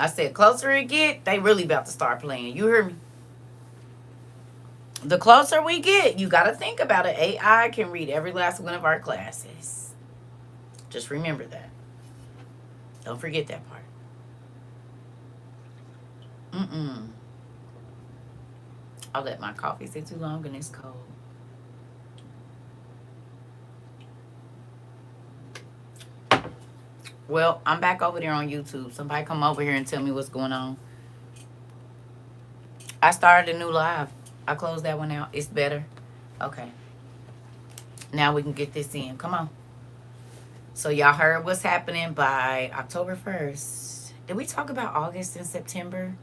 I said, closer it get, they really about to start playing. You hear me? The closer we get, you got to think about it. AI can read every last one of our classes. Just remember that. Don't forget that part. Mm-mm. I'll let my coffee sit too long and it's cold. Well, I'm back over there on YouTube. Somebody come over here and tell me what's going on. I started a new live. I closed that one out. It's better. Okay. Now we can get this in. Come on. So y'all heard what's happening by October 1st. Did we talk about August and September?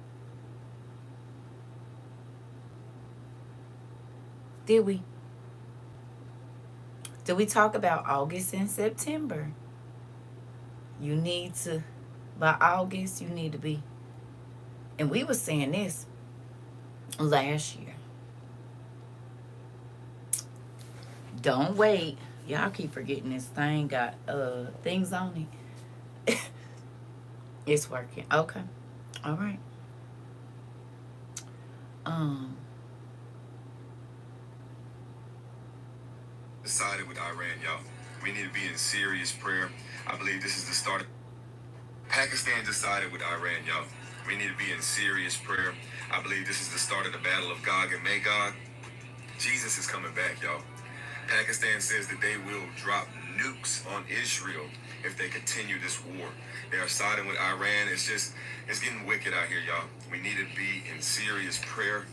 Did we? Did we talk about August and September? You need to, by August, you need to be. And we were saying this last year. Don't wait. Y'all keep forgetting this thing got things on it. It's working. Okay. All right. Um Decided with Iran, y'all. We need to be in serious prayer. I believe this is the start. Pakistan decided with Iran, y'all. We need to be in serious prayer. I believe this is the start of the battle of Gog and Magog. Jesus is coming back, y'all. Pakistan says that they will drop nukes on Israel if they continue this war. They are siding with Iran. It's getting wicked out here, y'all. We need to be in serious prayer.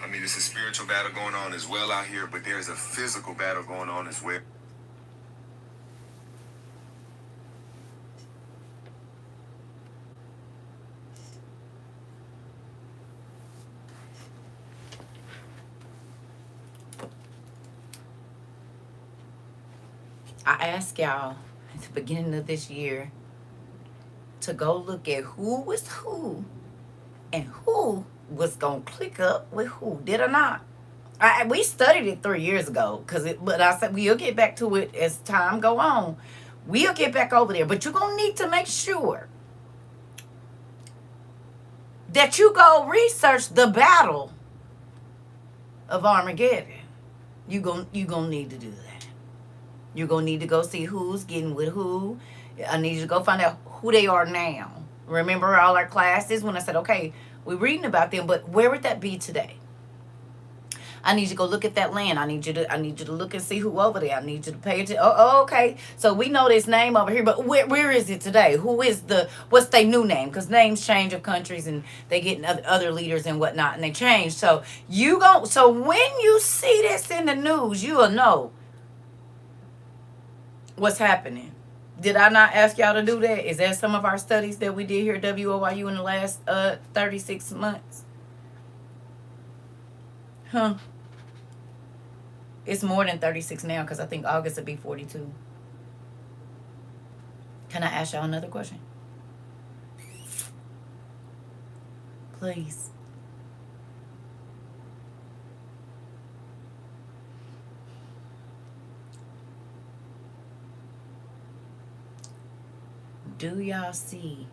I mean, it's a spiritual battle going on as well out here, but there's a physical battle going on as well. I asked y'all at the beginning of this year to go look at who was who and who was gonna click up with who. Did or not? We studied it 3 years ago, but I said we'll get back to it as time go on. We'll get back over there, but you're gonna need to make sure that you go research the battle of Armageddon. You gonna need to do that. You're gonna need to go see who's getting with who. I need you to go find out who they are now. Remember all our classes when I said, okay, we're reading about them, but where would that be today? I need you to go look at that land. I need you to look and see who over there. I need you to pay attention. Oh, okay. So we know this name over here, but where is it today? What's their new name? Because names change of countries and they get other leaders and whatnot, and they change. So so when you see this in the news, you'll know what's happening. Did I not ask y'all to do that? Is that some of our studies that we did here at WOYU in the last 36 months? Huh? It's more than 36 now because I think August will be 42. Can I ask y'all another question? Please. Do y'all see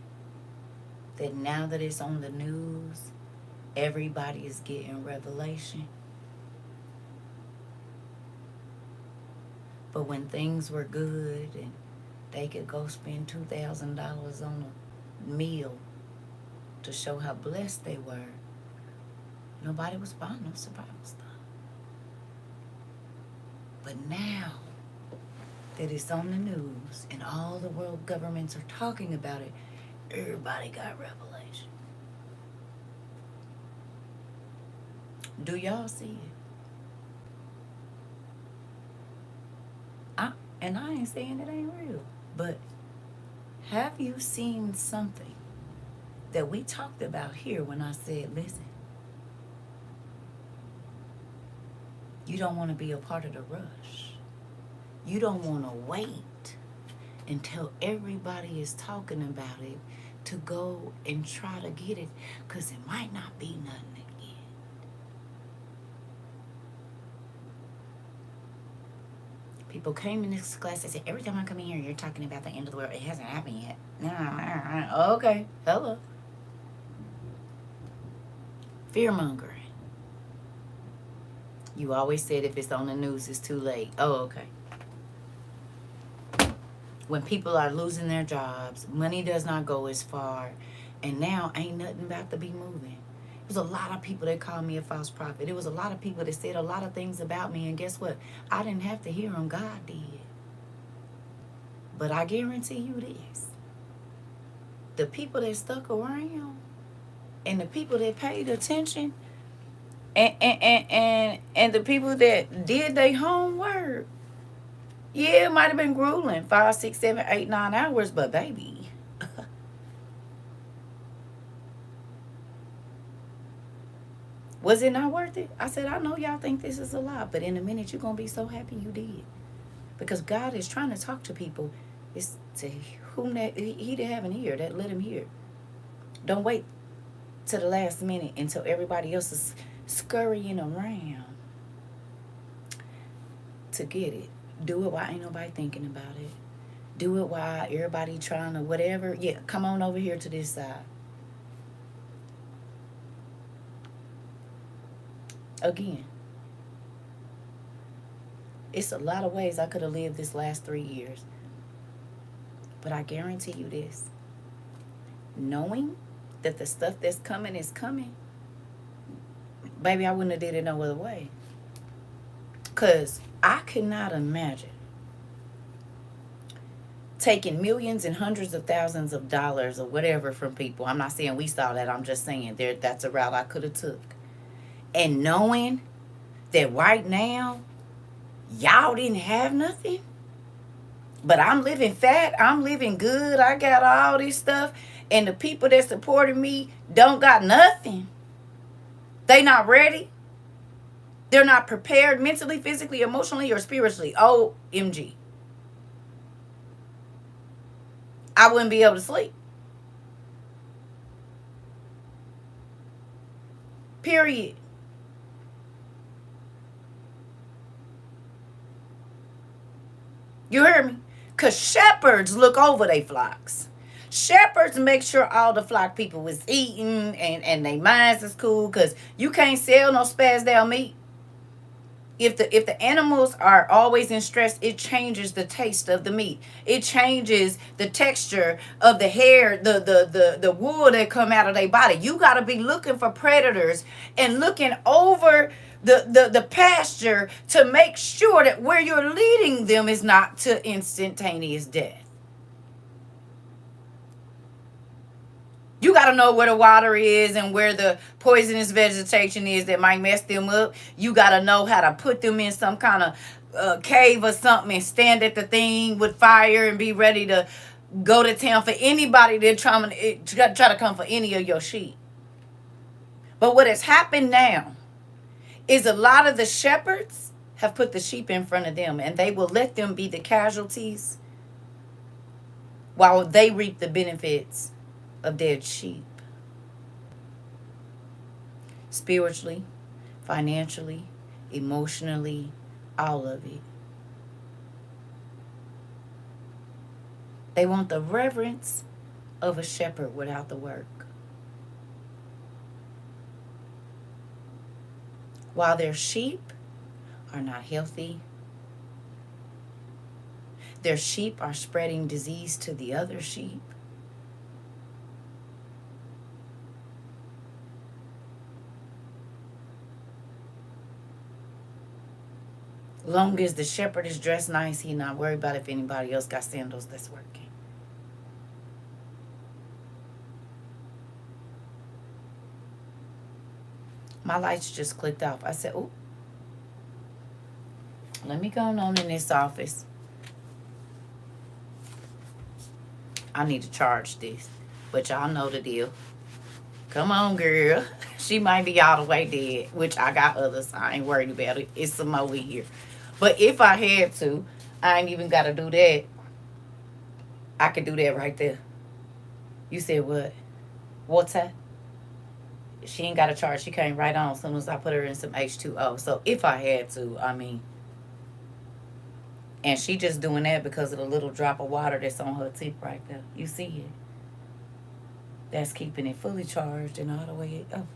that now that it's on the news, everybody is getting revelation? But when things were good and they could go spend $2,000 on a meal to show how blessed they were, nobody was buying no survival stuff. But now that it's on the news and all the world governments are talking about it, everybody got revelation. Do y'all see it? And I ain't saying it ain't real, but have you seen something that we talked about here when I said, listen, you don't want to be a part of the rush. You don't want to wait until everybody is talking about it to go and try to get it, because it might not be nothing to get. People came in this class, they said, every time I come in here, you're talking about the end of the world. It hasn't happened yet. Okay, hello. Fear mongering. You always said if it's on the news, it's too late. Oh, okay. When people are losing their jobs, money does not go as far, and now ain't nothing about to be moving. There was a lot of people that called me a false prophet. There was a lot of people that said a lot of things about me, and guess what? I didn't have to hear them. God did. But I guarantee you this. The people that stuck around and the people that paid attention and the people that did their homework, yeah, it might have been grueling, 5, 6, 7, 8, 9 hours, but baby, was it not worth it? I said, I know y'all think this is a lot, but in a minute you're going to be so happy you did. Because God is trying to talk to people. It's to whom that he that have an ear, that let him hear. Don't wait to the last minute until everybody else is scurrying around to get it. Do it while ain't nobody thinking about it. Do it while everybody trying to whatever. Yeah, come on over here to this side. Again, it's a lot of ways I could have lived this last 3 years. But I guarantee you this. Knowing that the stuff that's coming is coming, baby, I wouldn't have did it no other way. Because I could not imagine taking millions and hundreds of thousands of dollars or whatever from people. I'm not saying we saw that. I'm just saying that's a route I could have took. And knowing that right now, y'all didn't have nothing. But I'm living fat. I'm living good. I got all this stuff. And the people that supported me don't got nothing. They not ready. They're not prepared mentally, physically, emotionally, or spiritually. OMG. I wouldn't be able to sleep. Period. You hear me? Because shepherds look over their flocks. Shepherds make sure all the flock people is eating and their minds is cool. Because you can't sell no spazzed out meat. If the animals are always in stress, it changes the taste of the meat. It changes the texture of the hair, the wool that come out of their body. You got to be looking for predators and looking over the pasture to make sure that where you're leading them is not to instantaneous death. You got to know where the water is and where the poisonous vegetation is that might mess them up. You got to know how to put them in some kind of cave or something and stand at the thing with fire and be ready to go to town for anybody that try to come for any of your sheep. But what has happened now is a lot of the shepherds have put the sheep in front of them, and they will let them be the casualties while they reap the benefits of dead sheep. Spiritually, financially, emotionally, all of it. They want the reverence of a shepherd without the work. While their sheep are not healthy, their sheep are spreading disease to the other sheep. Long as the shepherd is dressed nice, he not worried about if anybody else got sandals that's working. My lights just clicked off. I said, oh, let me go on in this office. I need to charge this. But y'all know the deal. Come on, girl. She might be all the way dead, which I got others. I ain't worried about it. It's some over here. But if I had to, I ain't even got to do that. I could do that right there. You said what? What's that? She ain't got to charge. She came right on as soon as I put her in some H2O. So if I had to, I mean. And she just doing that because of the little drop of water that's on her tip right there. You see it? That's keeping it fully charged and all the way. Oh,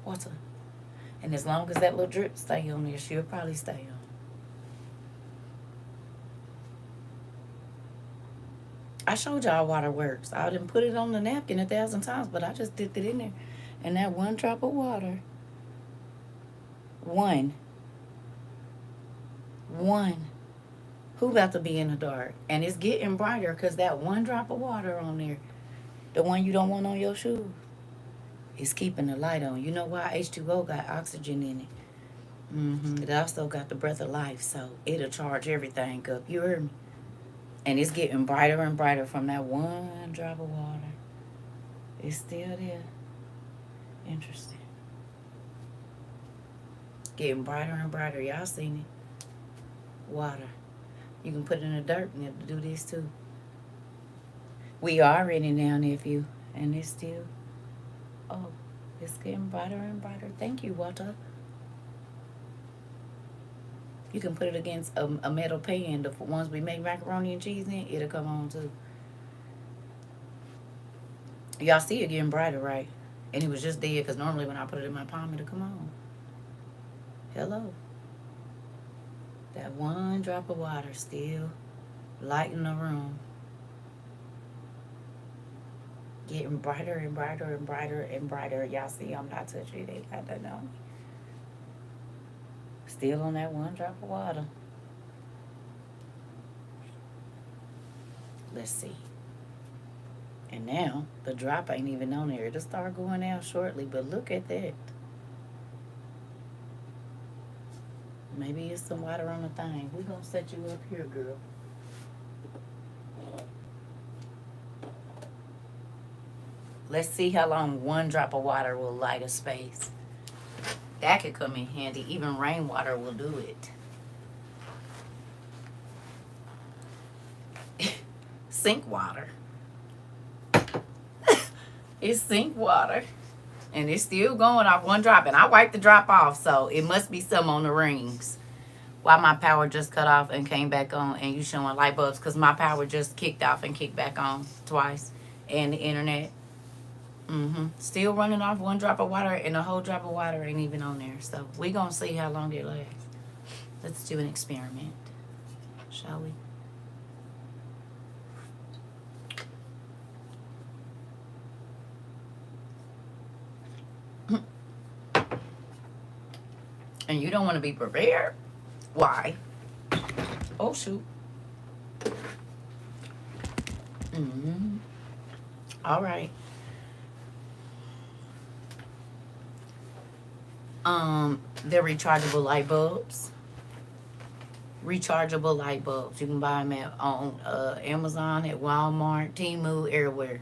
water. And as long as that little drip stay on there, she'll probably stay on. I showed y'all water works. I didn't put it on the napkin 1,000 times, but I just dipped it in there. And that one drop of water, one, who about to be in the dark? And it's getting brighter because that one drop of water on there, the one you don't want on your shoes, is keeping the light on. You know why? H2O got oxygen in it. It also got the breath of life, so it'll charge everything up. You heard me? And it's getting brighter and brighter from that one drop of water. It's still there. Interesting. Getting brighter and brighter. Y'all seen it. Water. You can put it in the dirt and it'll do this too. We are ready now, nephew. And it's still, oh, it's getting brighter and brighter. Thank you, Walter. You can put it against a metal pan. The ones we make macaroni and cheese in, it'll come on too. Y'all see it getting brighter, right? And it was just dead because normally when I put it in my palm, it'll come on. Hello. That one drop of water still lighting the room. Getting brighter and brighter and brighter and brighter. Y'all see I'm not touching it. I don't know. Still on that one drop of water. Let's see. And now the drop ain't even on there. It'll start going out shortly, but look at that. Maybe it's some water on the thing. We're gonna set you up here, girl. Let's see how long one drop of water will light a space. That could come in handy. Even rainwater will do it. Sink water. It's sink water. And it's still going off one drop. And I wiped the drop off, so it must be some on the rings. Why my power just cut off and came back on and you showing light bulbs? Because my power just kicked off and kicked back on twice. And the internet. Still running off one drop of water, and the whole drop of water ain't even on there. So we gonna see how long it lasts. Let's do an experiment, shall we? And you don't want to be prepared. Why? Oh shoot. All right. They're rechargeable light bulbs. Rechargeable light bulbs. You can buy them on Amazon, at Walmart, Temu, everywhere.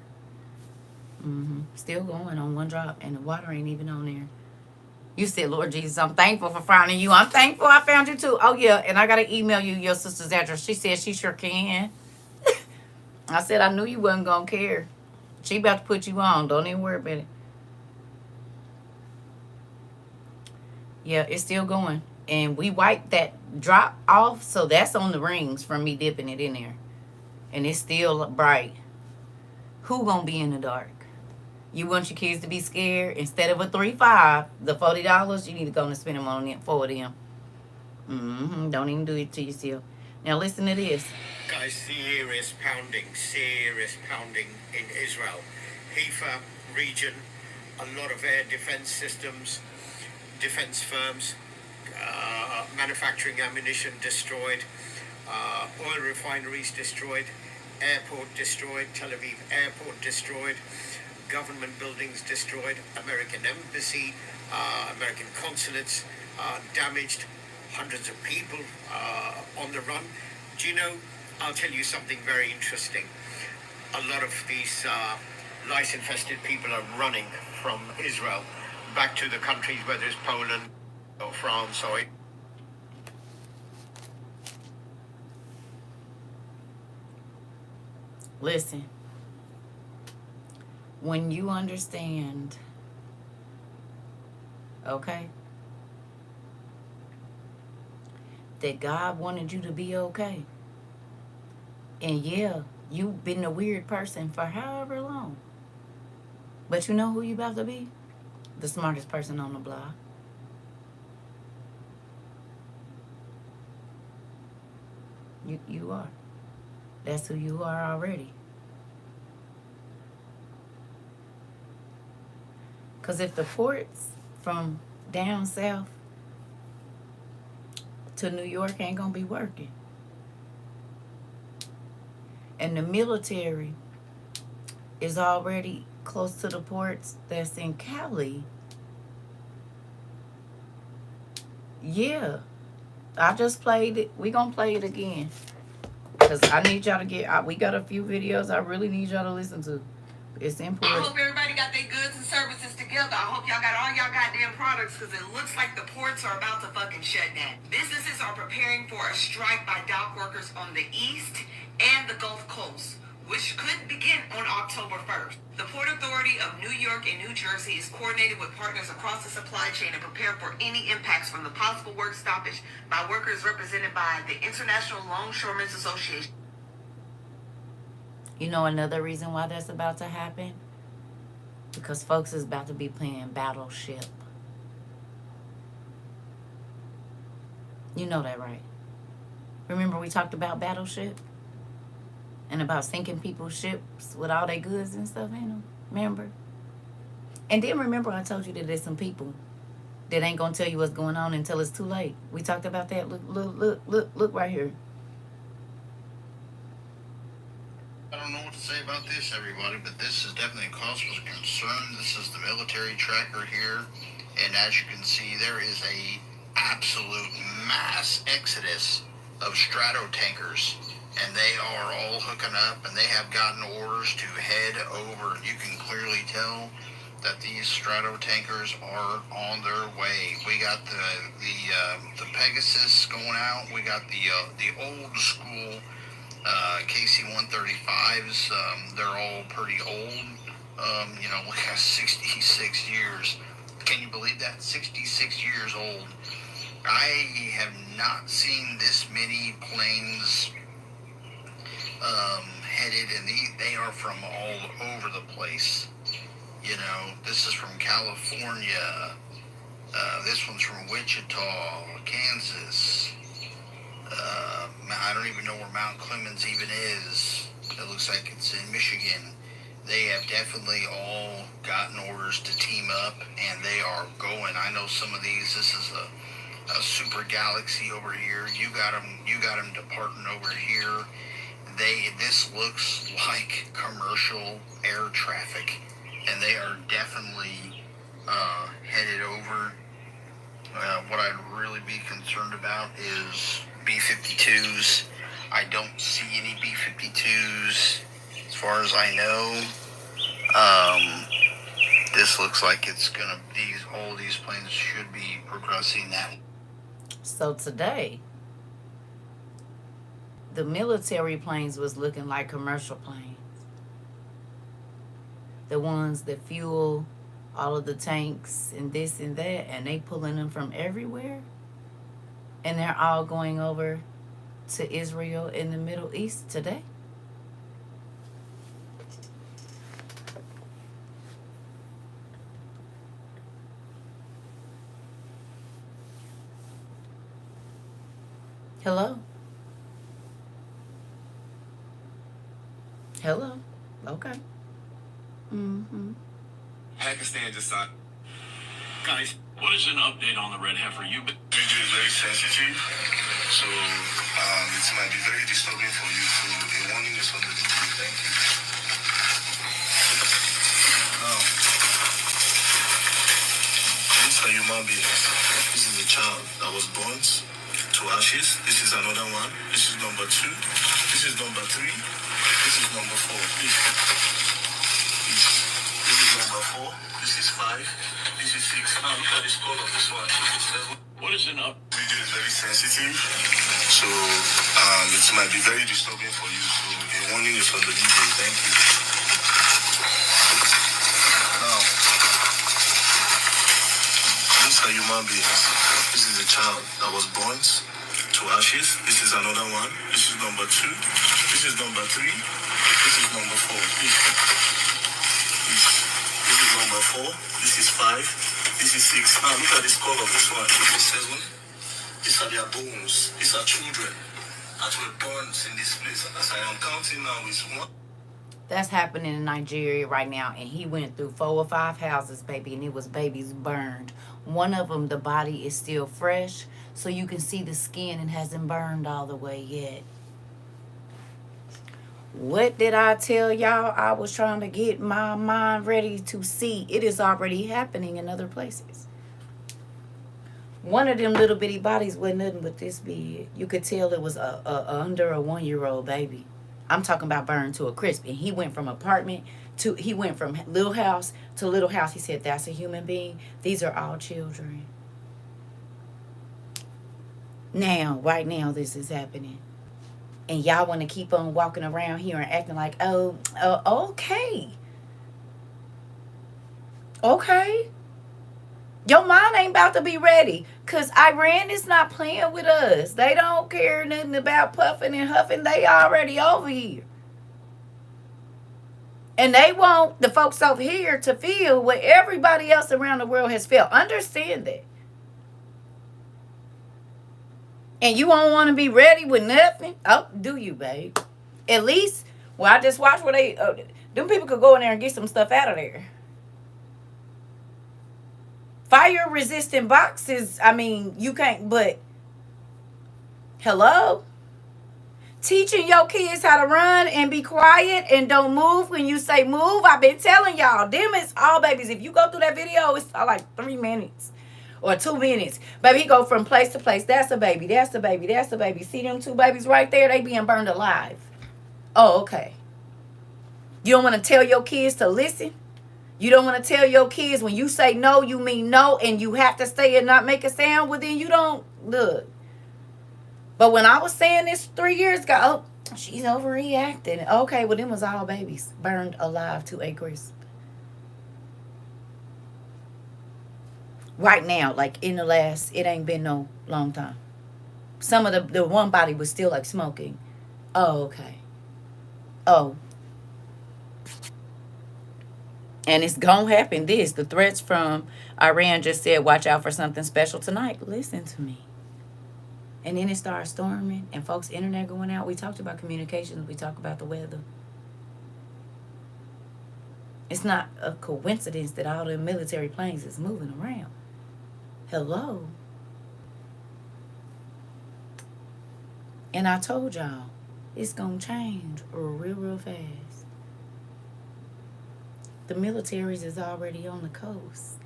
Still going on one drop, and the water ain't even on there. You said, Lord Jesus, I'm thankful for finding you. I'm thankful I found you too. Oh yeah, and I gotta email you your sister's address. She said she sure can. I said I knew you wasn't gonna care. She about to put you on. Don't even worry about it. Yeah, it's still going. And we wiped that drop off, so that's on the rings from me dipping it in there. And it's still bright. Who gonna be in the dark? You want your kids to be scared? Instead of a $3.5, the $40, you need to go and spend them on it for them. Don't even do it to yourself. Now listen to this. Guys, serious pounding in Israel. Haifa region, a lot of air defense systems, defense firms, manufacturing ammunition destroyed, oil refineries destroyed, airport destroyed, Tel Aviv airport destroyed, government buildings destroyed, American embassy, American consulates damaged, hundreds of people on the run. Do you know, I'll tell you something very interesting. A lot of these lice-infested people are running from Israel back to the countries, whether it's Poland or France or... Listen. When you understand, okay, that God wanted you to be okay. And yeah, you've been a weird person for however long. But you know who you about to be? The smartest person on the block. You are. That's who you are already. Because if the ports from down south to New York ain't going to be working, and the military is already close to the ports that's in Cali, yeah, I just played it. We going to play it again. Because I need y'all to we got a few videos I really need y'all to listen to. It's important. I hope everybody got their goods and services together. I hope y'all got all y'all goddamn products, because it looks like the ports are about to fucking shut down. Businesses are preparing for a strike by dock workers on the East and the Gulf Coast, which could begin on October 1st. The Port Authority of New York and New Jersey is coordinated with partners across the supply chain to prepare for any impacts from the possible work stoppage by workers represented by the International Longshoremen's Association. You know another reason why that's about to happen? Because folks is about to be playing Battleship. You know that, right? Remember we talked about Battleship? And about sinking people's ships with all their goods and stuff in them? Remember? And then remember I told you that there's some people that ain't gonna tell you what's going on until it's too late. We talked about that. Look right here. I don't know what to say about this, everybody, but this is definitely a cause for concern. This is the military tracker here, and as you can see, there is a absolute mass exodus of strato tankers, and they are all hooking up, and they have gotten orders to head over. You can clearly tell that these strato tankers are on their way. We got the Pegasus going out. We got the old school KC-135s. They're all pretty old. We got 66 years. Can you believe that? 66 years old. I have not seen this many planes headed, and they are from all over the place. This is from California. This one's from Wichita, Kansas. I don't even know where Mount Clemens even is. It looks like it's in Michigan. They have definitely all gotten orders to team up, and they are going. I know some of these. This is a Super Galaxy over here. You got them departing over here. This looks like commercial air traffic, and they are definitely headed over. What I'd really be concerned about is B-52s. I don't see any B-52s as far as I know. This looks like it's gonna, all these planes should be progressing that. So today, the military planes was looking like commercial planes. The ones that fuel all of the tanks and this and that, and they pulling them from everywhere, and they're all going over to Israel in the Middle East today. Hello? Hello? Okay. Pakistan decided. Guys, what is an update on the red heifer? Video is very sensitive, so it might be very disturbing for you. So a warning is on the video. Thank you. Now, these are human beings. This is a child that was burnt to ashes. This is another one. This is number 2. This is number 3. This is number 4. Please. This is number 4. This is 5. This is 6. Now look at the score of this one. This is 7. What is an update? Video is very sensitive, so it might be very disturbing for you. So a warning is on the video. Thank you. Now, these are human beings. This is a child that was burnt to ashes. This is another one. This is number 2. This is number 3. This is number 4. Please. This is number 4. This is 5. This is 6. Now look at the skull of this one. This is 7. These are their bones. These are children. that were born in this place. As I am counting now is one. That's happening in Nigeria right now, and he went through 4 or 5 houses, baby, and it was babies burned. One of them, the body is still fresh, so you can see the skin and hasn't burned all the way yet. What did I tell y'all? I was trying to get my mind ready to see. It is already happening in other places. One of them little bitty bodies wasn't nothing but this big. You could tell it was under a 1-year-old baby. I'm talking about burned to a crisp. And he went from apartment to, he went from little house to little house. He said, that's a human being. These are all children. Now, right now, this is happening. And y'all want to keep on walking around here and acting like, okay. Okay. Your mind ain't about to be ready. Because Iran is not playing with us. They don't care nothing about puffing and huffing. They already over here. And they want the folks over here to feel what everybody else around the world has felt. Understand that. And you won't want to be ready with nothing? Oh, do you, babe? At least, well, I just watched where they, them people could go in there and get some stuff out of there. Fire resistant boxes, I mean, you can't, but hello? Teaching your kids how to run and be quiet and don't move when you say move. I've been telling y'all, them is all babies. If you go through that video, it's like 3 minutes or 2 minutes. Baby, he go from place to place. That's a baby, that's a baby, that's a baby. See them 2 babies right there? They being burned alive. Oh, okay. You don't want to tell your kids to listen? You don't want to tell your kids when you say no, you mean no, and you have to stay and not make a sound? Well, then you don't look. But when I was saying this 3 years ago, oh, she's overreacting. Okay, well, them was all babies burned alive to a crisp. Right now, like in the last, it ain't been no long time. Some of the one body was still like smoking. Oh, okay. Oh. And it's going to happen. The threats from Iran just said, watch out for something special tonight. Listen to me. And then it started storming and folks' internet going out. We talked about communications. We talked about the weather. It's not a coincidence that all the military planes is moving around. Hello. And I told y'all, it's going to change real fast. The militaries is already on the coast.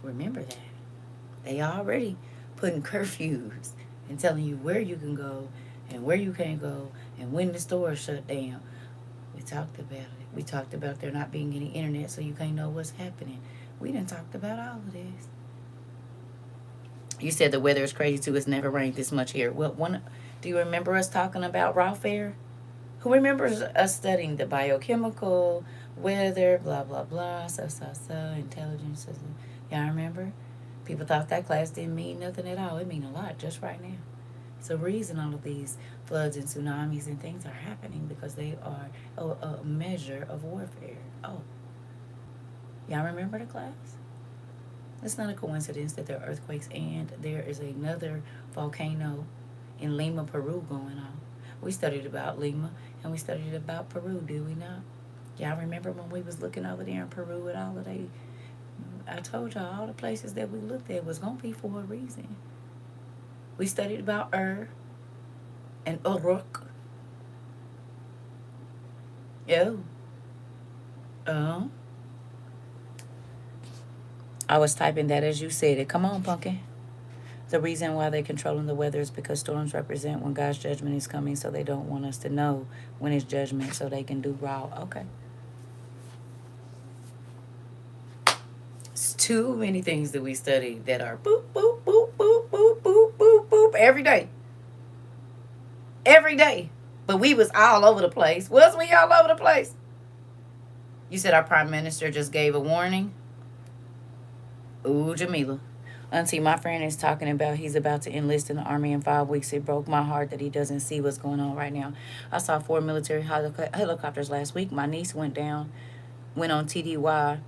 Remember that. They already putting curfews and telling you where you can go and where you can't go and when the stores shut down. We talked about it. We talked about there not being any internet so you can't know what's happening. We done talked about all of this. You said the weather is crazy too. It's never rained this much here. Well, do you remember us talking about raw fare? Who remembers us studying the biochemical, weather, blah, blah, blah, intelligence. Y'all remember? People thought that class didn't mean nothing at all. It mean a lot just right now. It's a reason all of these floods and tsunamis and things are happening because they are a measure of warfare. Oh. Y'all remember the class? It's not a coincidence that there are earthquakes and there is another volcano in Lima, Peru going on. We studied about Lima and we studied about Peru, did we not? Y'all remember when we was looking over there in Peru at all of they? I told y'all all the places that we looked at was going to be for a reason. We studied about and Uruk. Oh. I was typing that as you said it. Come on, pumpkin. The reason why they're controlling the weather is because storms represent when God's judgment is coming, so they don't want us to know when it's judgment so they can do raw. Okay. It's too many things that we study that are boop, boop, boop, boop, boop, boop, boop, boop, every day. Every day. But we was all over the place. Wasn't we all over the place? You said our prime minister just gave a warning? Ooh, Jamila. Auntie, my friend is talking about he's about to enlist in the Army in 5 weeks. It broke my heart that he doesn't see what's going on right now. I saw 4 military helicopters last week. My niece went on TDY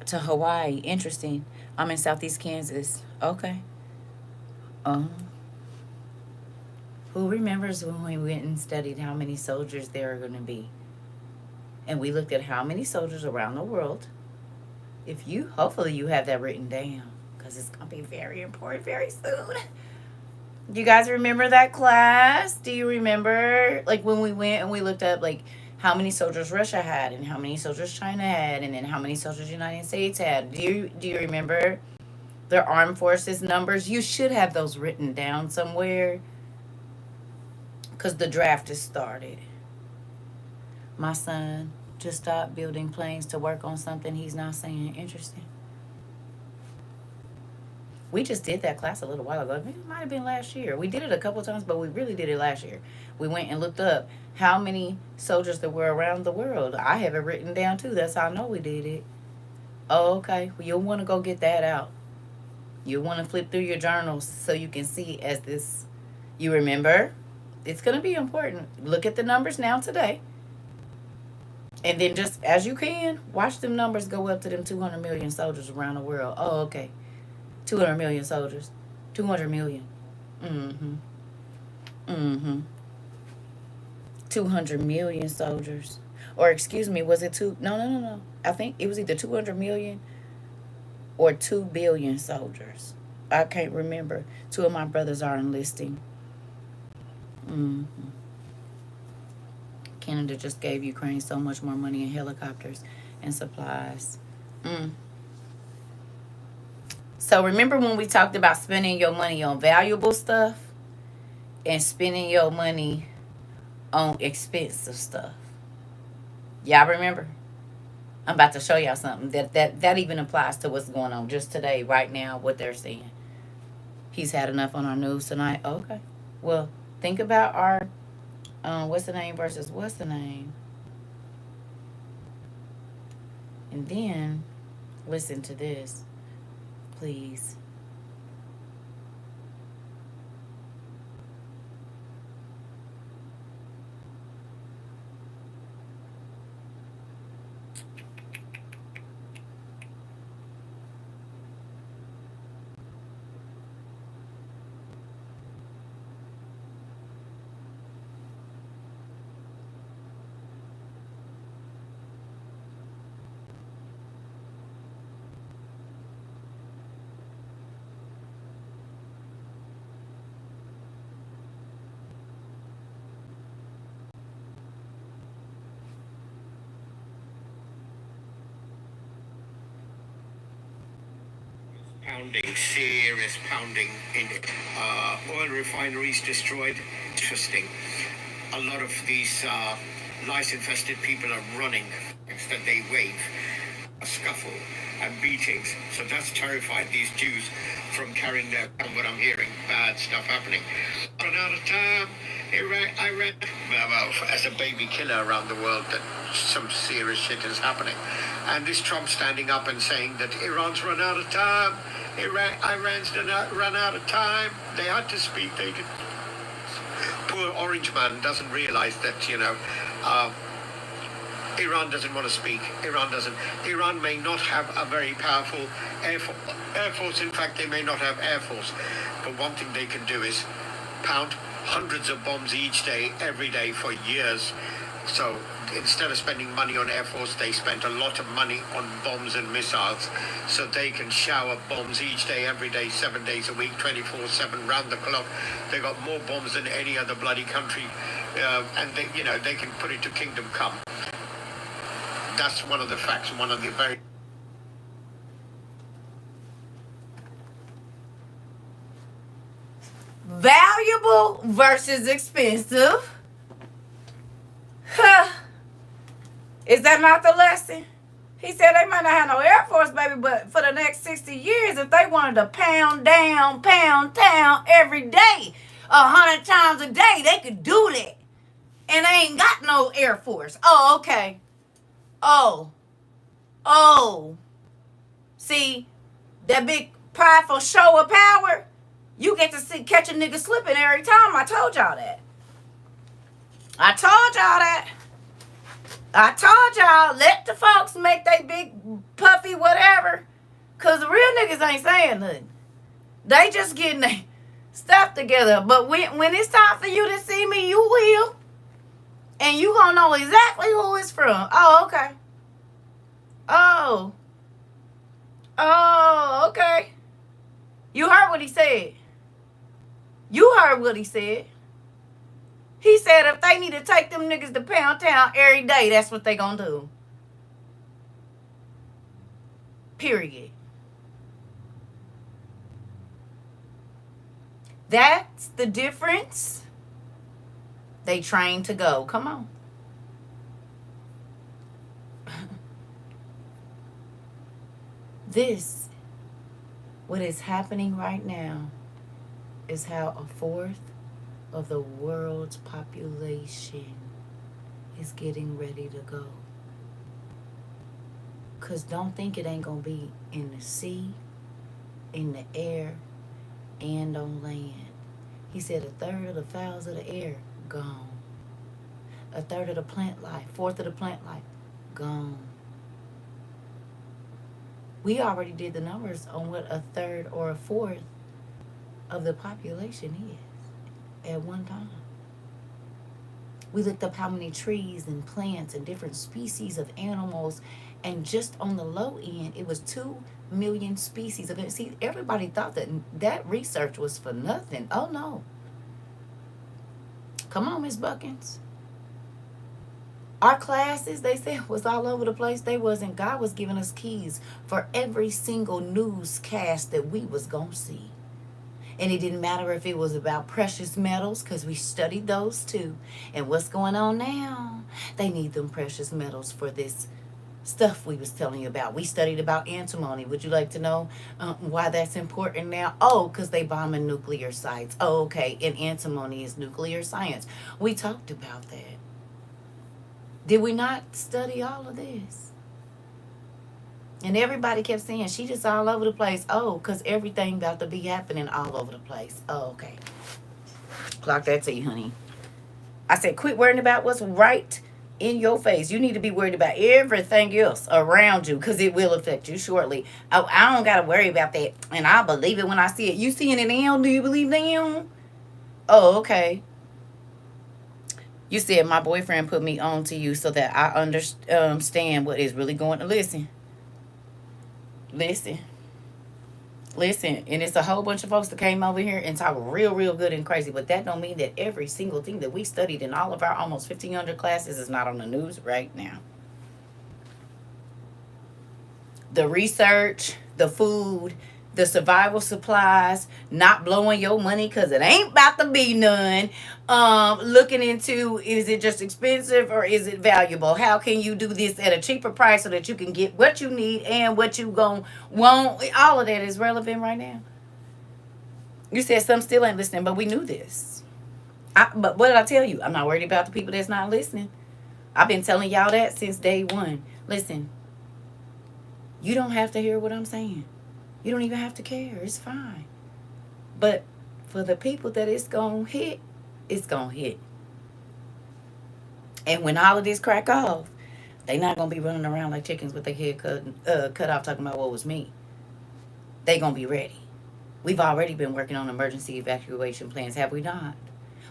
to Hawaii. Interesting. I'm in Southeast Kansas. Okay. Oh. Who remembers when we went and studied how many soldiers there are going to be? And we looked at how many soldiers around the world. If you, hopefully you have that written down, because it's going to be very important very soon. Do you guys remember that class? Do you remember, like, when we went and we looked up, like, how many soldiers Russia had and how many soldiers China had and then how many soldiers the United States had? Do you remember their armed forces numbers? You should have those written down somewhere, because the draft is started. My son just stopped building planes to work on something he's not saying interesting. We just did that class a little while ago. It might have been last year. We did it a couple times, but we really did it last year. We went and looked up how many soldiers there were around the world. I have it written down too. That's how I know we did it. Oh, okay. Well, you'll want to go get that out. You'll want to flip through your journals so you can see as this. You remember? It's going to be important. Look at the numbers now today. And then just as you can, watch them numbers go up to them 200 million soldiers around the world. Oh, okay. 200 million soldiers. 200 million. Mm-hmm. Mm-hmm. 200 million soldiers. Or excuse me, was it two? No. I think it was either 200 million or 2 billion soldiers. I can't remember. 2 of my brothers are enlisting. Mm-hmm. Canada just gave Ukraine so much more money in helicopters and supplies. So remember when we talked about spending your money on valuable stuff and spending your money on expensive stuff? Y'all remember? I'm about to show y'all something that even applies to what's going on just today, right now, what they're saying. He's had enough on our news tonight. Okay. Well, think about our what's the name versus what's the name. And then listen to this, please. Serious pounding in oil refineries destroyed. Interesting. A lot of these lice-infested people are running instead they wave. A scuffle and beatings. So that's terrified these Jews from carrying their, what I'm hearing, bad stuff happening. Run out of time. Iran, well, as a baby killer around the world, that some serious shit is happening. And this Trump standing up and saying that Iran's run out of time. Iran's run out of time. They had to speak. They did. Poor orange man doesn't realize that, Iran doesn't want to speak. Iran may not have a very powerful air force. In fact, they may not have air force. But one thing they can do is pound hundreds of bombs each day, every day for years. So instead of spending money on air force, they spent a lot of money on bombs and missiles. So they can shower bombs each day, every day, 7 days a week, 24/7, round the clock. They got more bombs than any other bloody country, and they can put it to kingdom come. That's one of the facts. One of the very valuable versus expensive. Is that not the lesson? He said they might not have no Air Force, baby, but for the next 60 years, if they wanted to pound down every day, 100 times a day, they could do that. And they ain't got no Air Force. Oh, okay. Oh. See, that big prideful show of power, you get to catch a nigga slipping every time. I told y'all that. I told y'all, let the folks make they big puffy whatever. Because the real niggas ain't saying nothing. They just getting stuff together. But when it's time for you to see me, you will. And you gonna know exactly who it's from. Oh, okay. Oh. Oh, okay. You heard what he said. You heard what he said. He said if they need to take them niggas to Pound Town every day, that's what they gonna do. Period. That's the difference. They train to go. Come on. This, what is happening right now, is how a fourth of the world's population is getting ready to go. Because don't think it ain't going to be in the sea, in the air, and on land. He said a third of the fowls of the air, gone. A third of the plant life, fourth of the plant life, gone. We already did the numbers on what a third or a fourth of the population is at one time. We looked up how many trees and plants and different species of animals, and just on the low end, it was 2 million species of it. See, everybody thought that research was for nothing. Oh, no. Come on, Miss Buckins. Our classes, they said, was all over the place. They wasn't. God was giving us keys for every single newscast that we was going to see. And it didn't matter if it was about precious metals, because we studied those too. And what's going on now? They need them precious metals for this stuff we was telling you about. We studied about antimony. Would you like to know why that's important now? Oh, because they bombing nuclear sites. Oh, okay. And antimony is nuclear science. We talked about that. Did we not study all of this? And everybody kept saying, she just all over the place. Oh, because everything about to be happening all over the place. Oh, okay. Clock that T, honey. I said, quit worrying about what's right in your face. You need to be worried about everything else around you, because it will affect you shortly. Oh, I don't got to worry about that. And I'll believe it when I see it. You seeing it now? Do you believe now? Oh, okay. You said my boyfriend put me on to you so that I understand what is really going on. Listen. And it's a whole bunch of folks that came over here and talk real good and crazy. But that don't mean that every single thing that we studied in all of our almost 1,500 classes is not on the news right now. The research, the food, the survival supplies, not blowing your money because it ain't about to be none. Looking into, is it just expensive or is it valuable? How can you do this at a cheaper price so that you can get what you need and what you gon' want? All of that is relevant right now. You said some still ain't listening, but we knew this. But what did I tell you? I'm not worried about the people that's not listening. I've been telling y'all that since day one. Listen, you don't have to hear what I'm saying. You don't even have to care. It's fine. But for the people that it's going to hit, it's going to hit. And when all of this crack off, they not going to be running around like chickens with their head cut off talking about what was me. They going to be ready. We've already been working on emergency evacuation plans, have we not?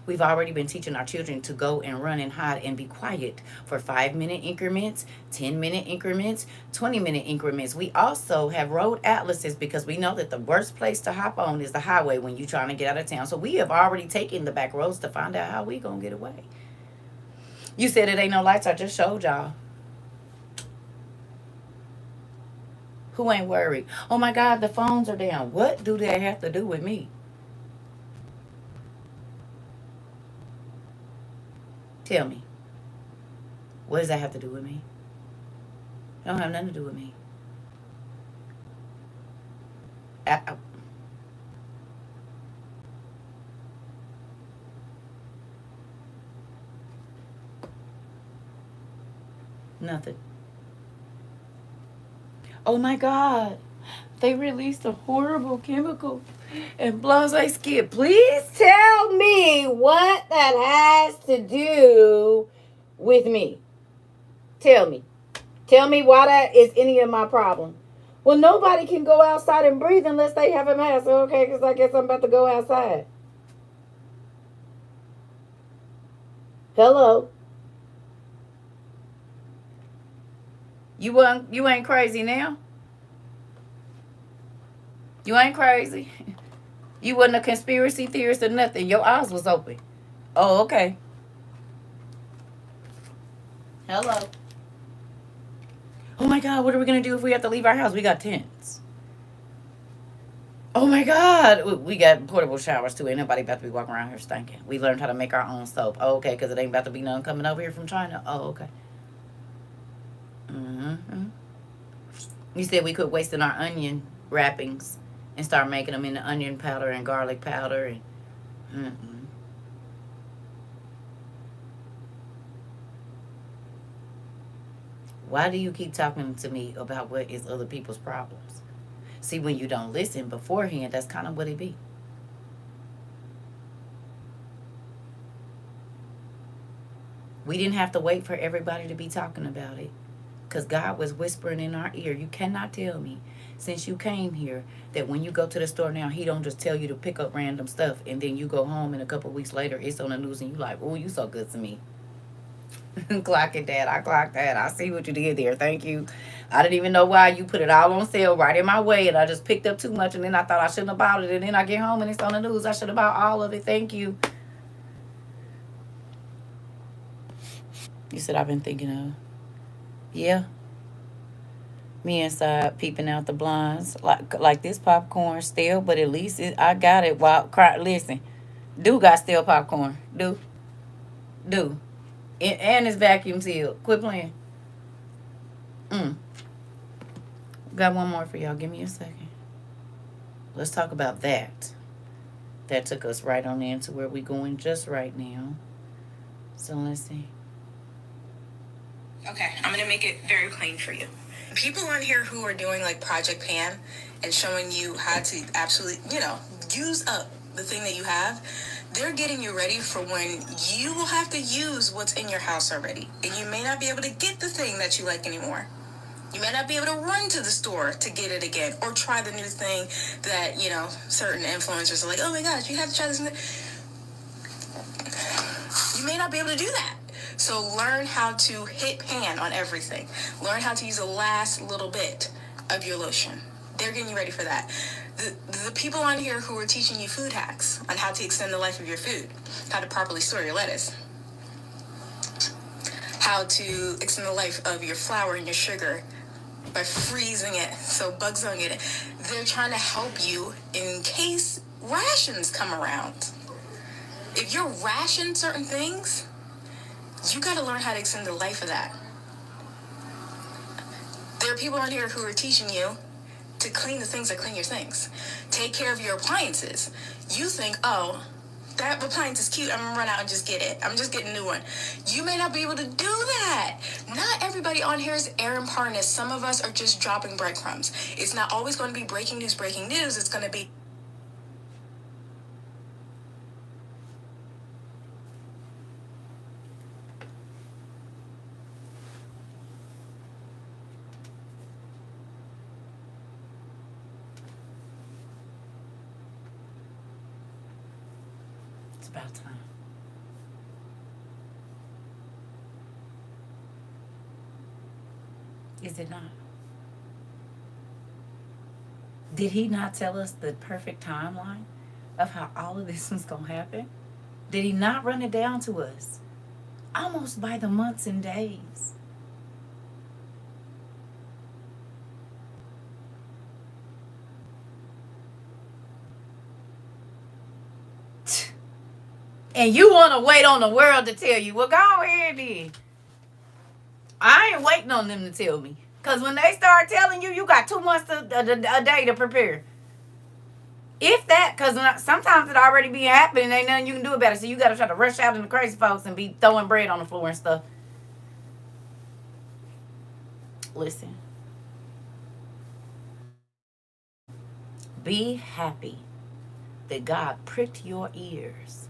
We've already been teaching our children to go and run and hide and be quiet for 5-minute increments, 10-minute increments, 20-minute increments. We also have road atlases because we know that the worst place to hop on is the highway when you're trying to get out of town. So we have already taken the back roads to find out how we going to get away. You said it ain't no lights. I just showed y'all. Who ain't worried? Oh my God, the phones are down. What do they have to do with me? Tell me. What does that have to do with me? It don't have nothing to do with me. Nothing. Oh my God. They released a horrible chemical and blase skip. Please tell me what that has to do with me. Tell me. Tell me why that is any of my problem. Well, nobody can go outside and breathe unless they have a mask. Okay, because I guess I'm about to go outside. Hello. You ain't crazy now? You ain't crazy. You wasn't a conspiracy theorist or nothing. Your eyes was open. Oh, okay. Hello. Oh my God, what are we gonna do if we have to leave our house? We got tents. Oh my God, we got portable showers too. Ain't nobody about to be walking around here stinking. We learned how to make our own soap. Oh, okay, because it ain't about to be none coming over here from China. Oh, okay. Mm-hmm. You said we quit wasting our onion wrappings and start making them into onion powder and garlic powder and. Mm-mm. Why do you keep talking to me about what is other people's problems? See, when you don't listen beforehand, that's kind of what it be. We didn't have to wait for everybody to be talking about it because God was whispering in our ear. You cannot tell me since you came here that when you go to the store now, he don't just tell you to pick up random stuff and then you go home and a couple weeks later it's on the news and you like, oh, you so good to me. Clock it, Dad. I clocked that. I see what you did there. Thank you. I didn't even know why you put it all on sale right in my way, and I just picked up too much, and then I thought I shouldn't have bought it, and then I get home and it's on the news. I should have bought all of it. Thank you. You said I've been thinking of. Yeah, me inside peeping out the blinds like this popcorn still, but at least I got it. While listen, do got still popcorn. Do, and it's vacuum sealed. Quit playing. Mm. Got one more for y'all. Give me a second. Let's talk about that. That took us right on into where we going just right now. So let's see. Okay, I'm gonna make it very plain for you. People on here who are doing like Project Pan and showing you how to absolutely, use up the thing that you have, they're getting you ready for when you will have to use what's in your house already. And you may not be able to get the thing that you like anymore. You may not be able to run to the store to get it again or try the new thing that, certain influencers are like, oh my gosh, you have to try this. You may not be able to do that. So learn how to hit pan on everything. Learn how to use the last little bit of your lotion. They're getting you ready for that. The people on here who are teaching you food hacks on how to extend the life of your food, how to properly store your lettuce, how to extend the life of your flour and your sugar by freezing it so bugs don't get it. They're trying to help you in case rations come around. If you're rationed certain things, you got to learn how to extend the life of that. There are people on here who are teaching you to clean the things that clean your things. Take care of your appliances. You think, oh, that appliance is cute. I'm going to run out and just get it. I'm just getting a new one. You may not be able to do that. Not everybody on here is Aaron Parnas. Some of us are just dropping breadcrumbs. It's not always going to be breaking news. It's going to be It's about time. Is it not? Did he not tell us the perfect timeline of how all of this was going to happen? Did he not run it down to us? Almost by the months and days. And you want to wait on the world to tell you. Well, go ahead then. I ain't waiting on them to tell me. Because when they start telling you, you got 2 months a day to prepare. If that, because sometimes it already be happening, ain't nothing you can do about it. So you got to try to rush out in the crazy folks and be throwing bread on the floor and stuff. Listen. Be happy that God pricked your ears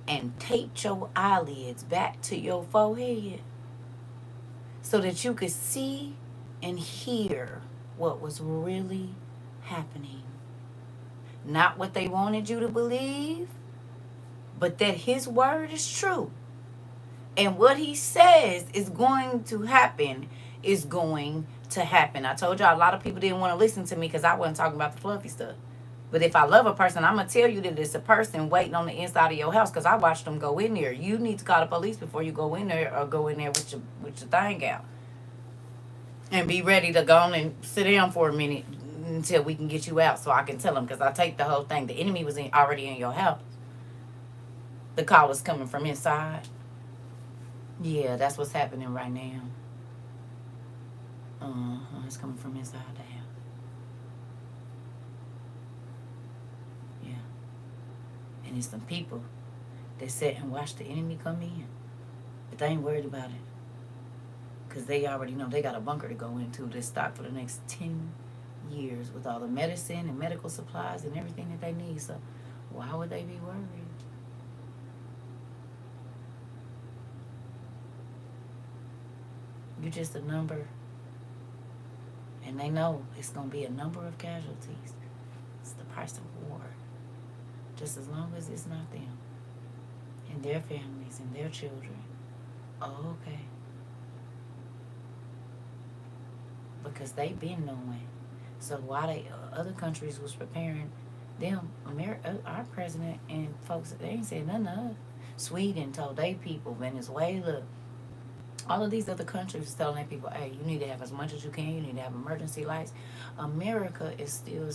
and taped your eyelids back to your forehead so that you could see and hear what was really happening. Not what they wanted you to believe, but that his word is true. And what he says is going to happen is going to happen. I told y'all a lot of people didn't want to listen to me because I wasn't talking about the fluffy stuff. But if I love a person, I'm going to tell you that it's a person waiting on the inside of your house because I watched them go in there. You need to call the police before you go in there, or go in there with your thing out. And be ready to go on and sit down for a minute until we can get you out so I can tell them, because I take the whole thing. The enemy was already in your house. The call is coming from inside. Yeah, that's what's happening right now. It's coming from inside the house. Yeah. And it's some people that sit and watch the enemy come in. But they ain't worried about it. Because they already know they got a bunker to go into that's stocked for the next 10 years with all the medicine and medical supplies and everything that they need. So why would they be worried? You're just a number. And they know it's going to be a number of casualties. It's the price of war. Just as long as it's not them and their families and their children. Oh, okay. Because they've been knowing. So while other countries was preparing them, our president and folks, they ain't said nothing to us. Sweden told their people, Venezuela, all of these other countries was telling their people, hey, you need to have as much as you can. You need to have emergency lights. America is still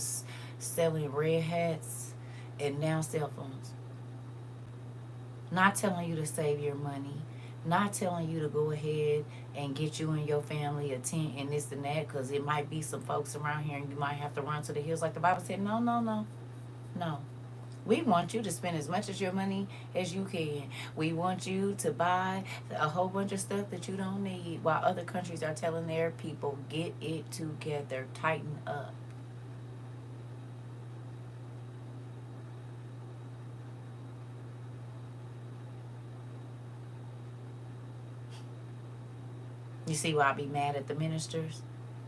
selling red hats and now cell phones. Not telling you to save your money. Not telling you to go ahead and get you and your family a tent and this and that, because it might be some folks around here and you might have to run to the hills like the Bible said. No. We want you to spend as much of your money as you can. We want you to buy a whole bunch of stuff that you don't need, while other countries are telling their people, get it together, tighten up. You see why I be mad at the ministers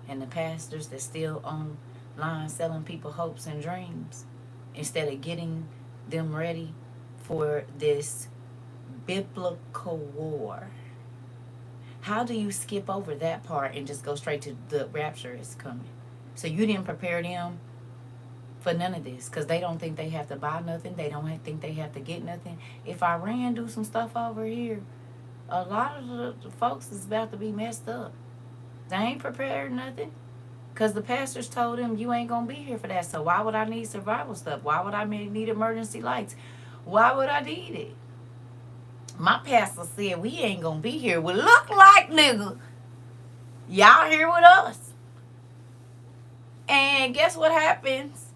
and the pastors that still online selling people hopes and dreams instead of getting them ready for this biblical war. How do you skip over that part and just go straight to the rapture is coming? So you didn't prepare them for none of this, because they don't think they have to buy nothing. They don't think they have to get nothing. If Iran do some stuff over here, a lot of the folks is about to be messed up. They ain't prepared nothing. Because the pastors told them, you ain't going to be here for that. So why would I need survival stuff? Why would I need emergency lights? Why would I need it? My pastor said, we ain't going to be here. Well, look like, nigga, y'all here with us. And guess what happens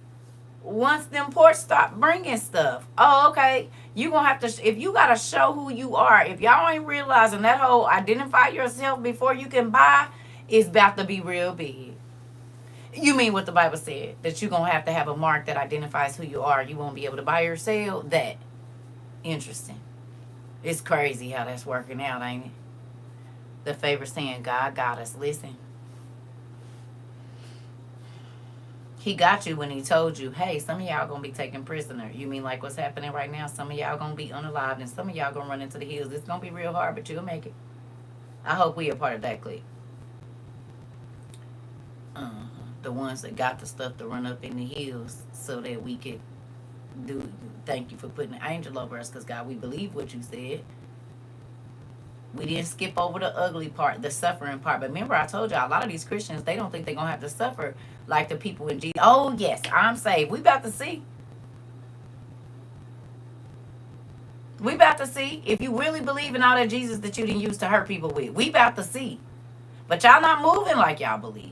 once them ports stop bringing stuff? Oh, okay. You going to have to, if you got to show who you are, if y'all ain't realizing that whole identify yourself before you can buy is about to be real big. You mean what the Bible said, that you're going to have a mark that identifies who you are. You won't be able to buy or sell that. Interesting. It's crazy how that's working out, ain't it? The favor saying, God got us. Listen. He got you when he told you, hey, some of y'all going to be taken prisoner. You mean like what's happening right now? Some of y'all going to be unalived and some of y'all going to run into the hills. It's going to be real hard, but you'll make it. I hope we are part of that clique. The ones that got the stuff to run up in the hills so that we could do. Thank you for putting the angel over us, because God, we believe what you said. We didn't skip over the ugly part, the suffering part. But remember, I told y'all, a lot of these Christians, they don't think they're going to have to suffer like the people in Jesus. Oh, yes, I'm saved. We about to see. We about to see if you really believe in all that Jesus that you didn't use to hurt people with. We about to see. But y'all not moving like y'all believe.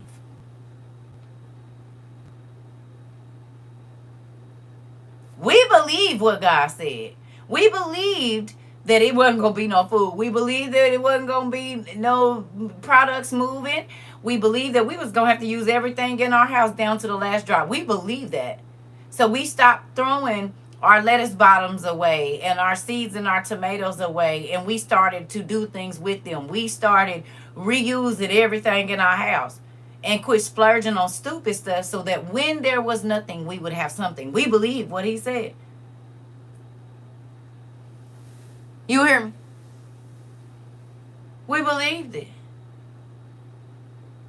We believed what God said. We believed that it wasn't going to be no food. We believed that it wasn't going to be no products moving. We believed that we was going to have to use everything in our house down to the last drop. We believed that. So we stopped throwing our lettuce bottoms away and our seeds and our tomatoes away. And we started to do things with them. We started reusing everything in our house. And quit splurging on stupid stuff so that when there was nothing, we would have something. We believe what he said. You hear me? believed it.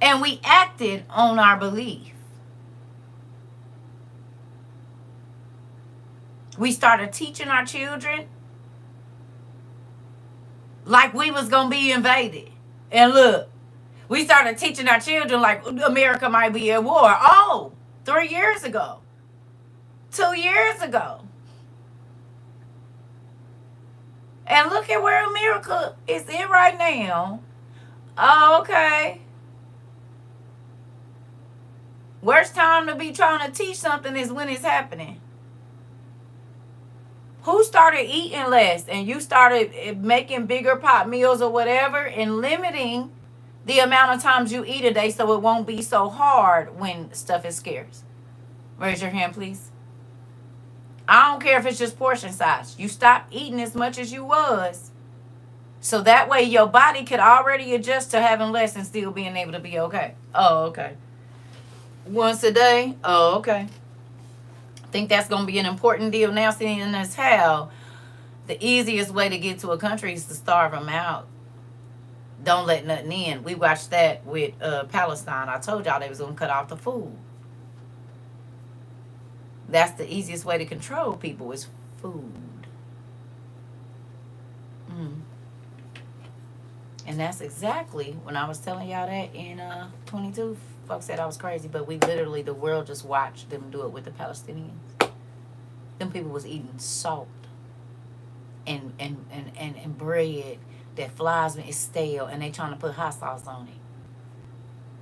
And we acted on our belief. We started teaching our children like we was going to be invaded. And look, we started teaching our children like America might be at war. Oh, 3 years ago. 2 years ago. And look at where America is in right now. Oh, okay. Worst time to be trying to teach something is when it's happening. Who started eating less and you started making bigger pot meals or whatever and limiting the amount of times you eat a day so it won't be so hard when stuff is scarce? Raise your hand, please. I don't care if it's just portion size. You stop eating as much as you was. So that way your body could already adjust to having less and still being able to be okay. Oh, okay. Once a day? Oh, okay. I think that's going to be an important deal now, seeing as how the easiest way to get to a country is to starve them out. Don't let nothing in. We watched that with Palestine. I told y'all they was going to cut off the food. That's the easiest way to control people is food. And that's exactly when I was telling y'all that in 22. Folks said I was crazy, but we literally, the world just watched them do it with the Palestinians. Them people was eating salt and bread that flies when it's stale, and they trying to put hot sauce on it.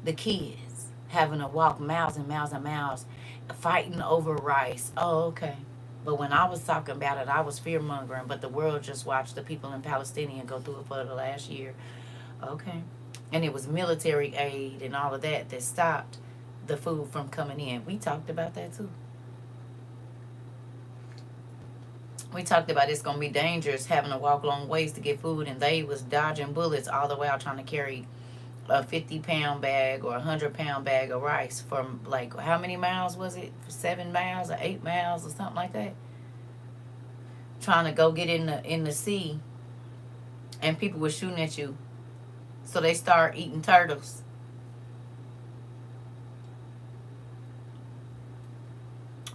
The kids having to walk miles and miles and miles fighting over rice. Oh, okay. But when I was talking about it, I was fear-mongering, but the world just watched the people in Palestine go through it for the last year. Okay. And it was military aid and all of that that stopped the food from coming in. We talked about that too. We talked about it's going to be dangerous having to walk long ways to get food, and they was dodging bullets all the way out trying to carry a 50-pound bag or a 100-pound bag of rice from, like, how many miles was it? 7 miles or 8 miles or something like that? Trying to go get in the sea, and people were shooting at you. So they start eating turtles.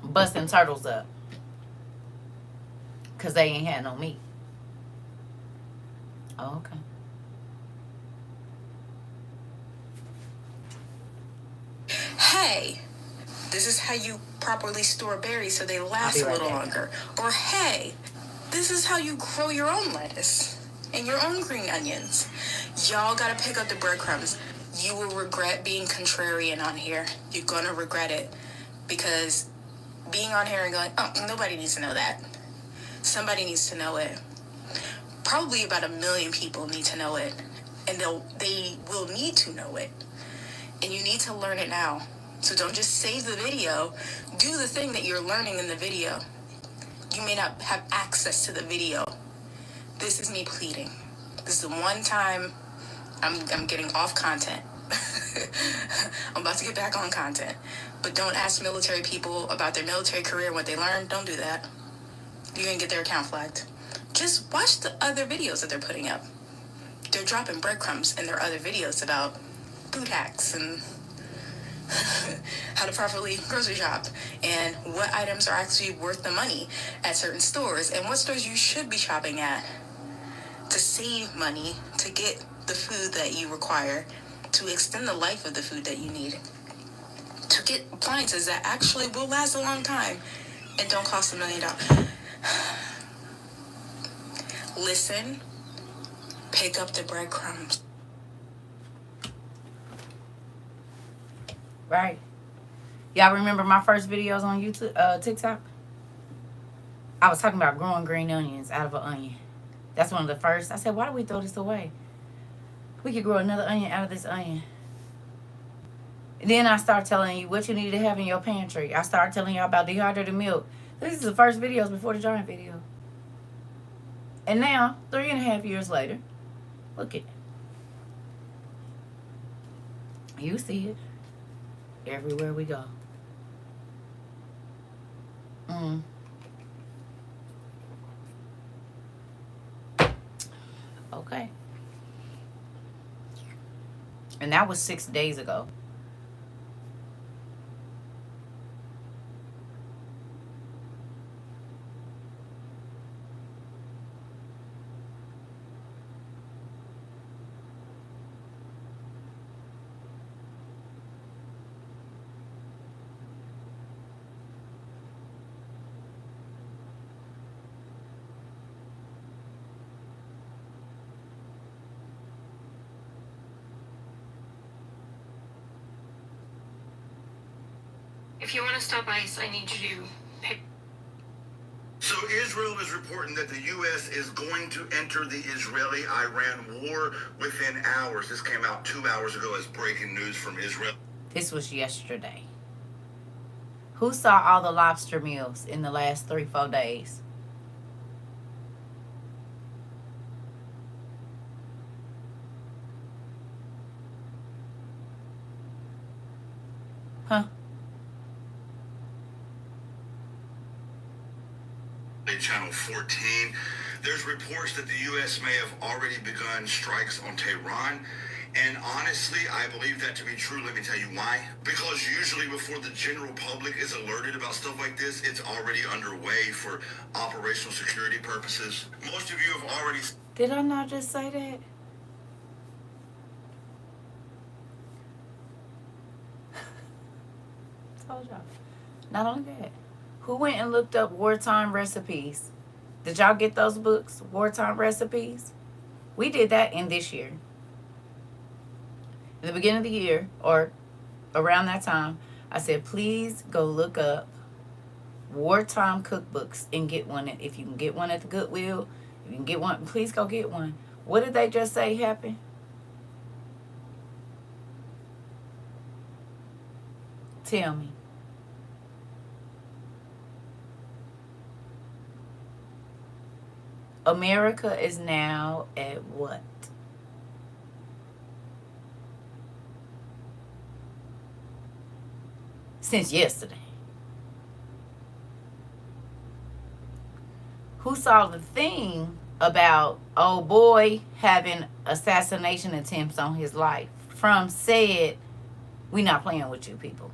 Busting turtles up. Because they ain't had no meat. Oh, okay. Hey, this is how you properly store berries so they last a little longer. Or hey, this is how you grow your own lettuce and your own green onions. Y'all gotta pick up the breadcrumbs. You will regret being contrarian on here. You're gonna regret it. Because being on here and going, oh, nobody needs to know that. Somebody needs to know it. Probably about 1 million people need to know it. And they will need to know it. And you need to learn it now. So don't just save the video. Do the thing that you're learning in the video. You may not have access to the video. This is me pleading. This is the one time I'm getting off content. I'm about to get back on content. But don't ask military people about their military career and what they learned. Don't do that. You're going to get their account flagged. Just watch the other videos that they're putting up. They're dropping breadcrumbs in their other videos about food hacks and how to properly grocery shop and what items are actually worth the money at certain stores and what stores you should be shopping at to save money, to get the food that you require, to extend the life of the food that you need, to get appliances that actually will last a long time and don't cost $1 million. Listen, pick up the breadcrumbs. Right. Y'all remember my first videos on YouTube, TikTok? I was talking about growing green onions out of an onion. That's one of the first. I said, why do we throw this away? We could grow another onion out of this onion. Then I start telling you what you need to have in your pantry. I start telling you about dehydrated milk. This is the first videos before the giant video. And now, 3.5 years later, look at it. You see it everywhere we go. Okay. And that was 6 days ago. If you want to stop ICE, I need you to pick. So Israel is reporting that the U.S. is going to enter the Israeli-Iran war within hours. This came out 2 hours ago as breaking news from Israel. This was yesterday. Who saw all the lobster meals in the last 3-4 days? Huh? Channel 14. There's reports that the U.S. may have already begun strikes on Tehran. And honestly, I believe that to be true. Let me tell you why. Because usually before the general public is alerted about stuff like this, it's already underway for operational security purposes. Most of you have already... Did I not just say that? Told y'all. Not only that. Who went and looked up wartime recipes? Did y'all get those books, Wartime Recipes? We did that in this year. In the beginning of the year, or around that time, I said, please go look up wartime cookbooks and get one. If you can get one at the Goodwill, if you can get one, please go get one. What did they just say happened? Tell me. America is now at what? Since yesterday. Who saw the thing about old boy having assassination attempts on his life? From said, we not playing with you people.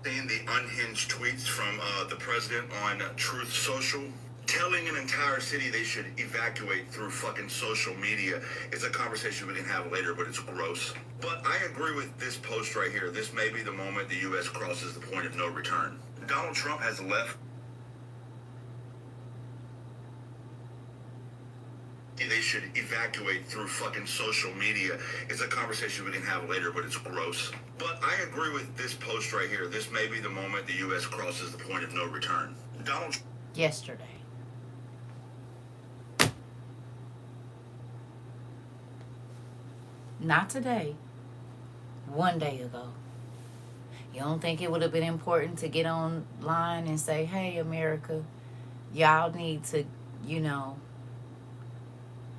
Seeing the unhinged tweets from the president on Truth Social, telling an entire city they should evacuate through fucking social media is a conversation we can have later, but it's gross. But I agree with this post right here. This may be the moment the U.S. crosses the point of no return. Donald Trump has left. They should evacuate through fucking social media. It's a conversation we can have later, but it's gross. But I agree with this post right here. This may be the moment the U.S. crosses the point of no return. Donald... Yesterday. Not today. 1 day ago. You don't think it would have been important to get online and say, hey, America, y'all need to, you know,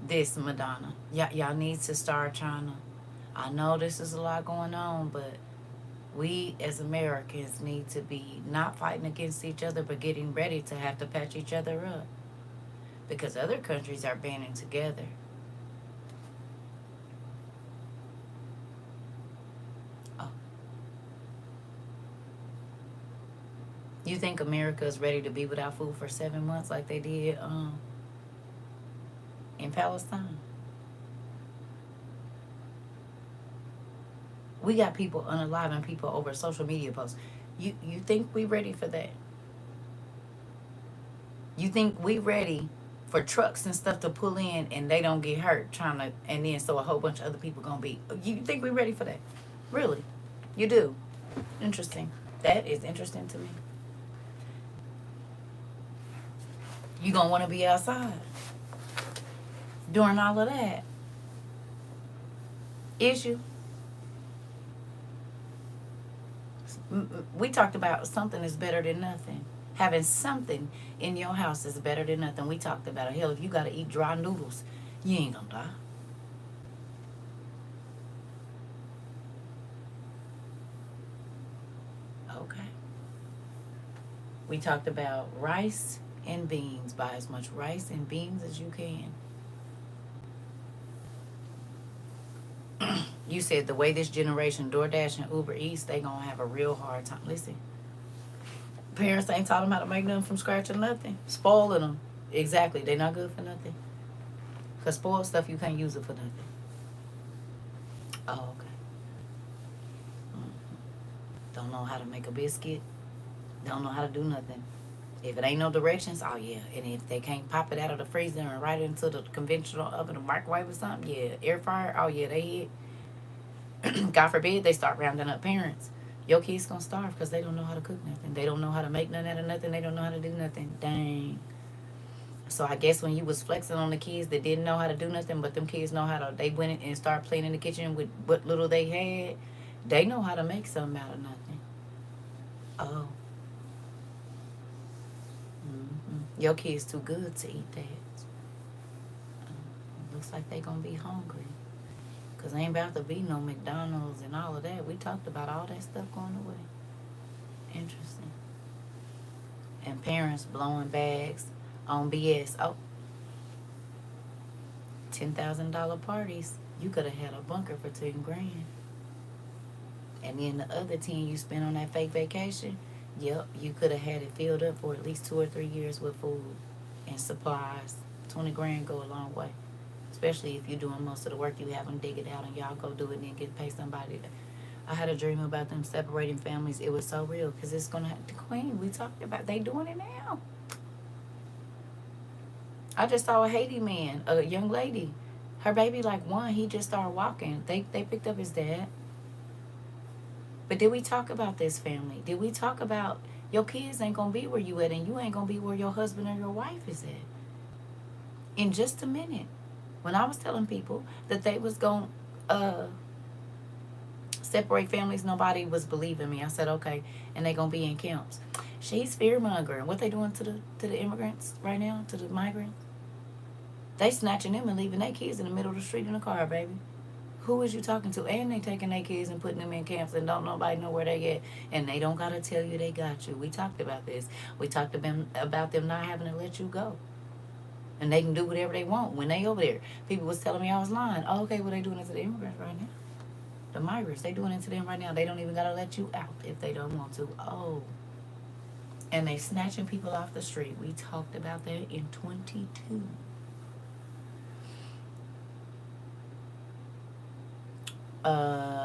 this, Madonna. Y'all need to start trying to... I know this is a lot going on, but we as Americans need to be not fighting against each other, but getting ready to have to patch each other up. Because other countries are banding together. Oh. You think America is ready to be without food for 7 months like they did in Palestine? We got people unaliving people over social media posts. You think we ready for that? You think we ready for trucks and stuff to pull in and they don't get hurt trying to, and then so a whole bunch of other people gonna be... You think we ready for that? Really? You do? Interesting. That is interesting to me. You gonna want to be outside during all of that. issue. We talked about something is better than nothing. Having something in your house is better than nothing. We talked about it. Hell, if you got to eat dry noodles, you ain't gonna die. Okay. We talked about rice and beans. Buy as much rice and beans as you can. You said the way this generation, DoorDash and Uber Eats, they gonna have a real hard time. Listen, parents ain't taught them how to make nothing from scratch or nothing. Spoiling them. Exactly. They not good for nothing. Because spoiled stuff, you can't use it for nothing. Oh, okay. Don't know how to make a biscuit. Don't know how to do nothing. If it ain't no directions, oh yeah. And if they can't pop it out of the freezer and right into the conventional oven or microwave or something, yeah. Air fryer, oh yeah, they hit. God forbid they start rounding up parents. Your kids gonna starve because they don't know how to cook nothing. They don't know how to make nothing out of nothing. They don't know how to do nothing. Dang. So I guess when you was flexing on the kids that didn't know how to do nothing, but them kids know how to, they went and started playing in the kitchen with what little they had. They know how to make something out of nothing. Oh. Your kids too good to eat that. Looks like they gonna be hungry. Because ain't about to be no McDonald's and all of that. We talked about all that stuff going away. Interesting. And parents blowing bags on BS. Oh, $10,000 parties. You could have had a bunker for 10 grand. And then the other 10 you spent on that fake vacation, yep, you could have had it filled up for at least 2 or 3 years with food and supplies. 20 grand go a long way. Especially if you're doing most of the work, you have them dig it out and y'all go do it and then get pay somebody. I had a dream about them separating families. It was so real because it's going to have the Queen. We talked about they doing it now. I just saw a Haiti man, a young lady. Her baby like 1, he just started walking. They picked up his dad. But did we talk about this family? Did we talk about your kids ain't going to be where you at and you ain't going to be where your husband or your wife is at? In just a minute. When I was telling people that they was going to separate families, nobody was believing me. I said, okay, and they going to be in camps. She's fear-mongering. What they doing to the immigrants right now, to the migrants? They snatching them and leaving their kids in the middle of the street in a car, baby. Who is you talking to? And they taking their kids and putting them in camps and don't nobody know where they at. And they don't got to tell you they got you. We talked about this. We talked about them not having to let you go. And they can do whatever they want when they over there. People was telling me I was lying. Oh, okay, well, they doing it to the immigrants right now. The migrants, they doing it to them right now. They don't even got to let you out if they don't want to. Oh. And they snatching people off the street. We talked about that in 22.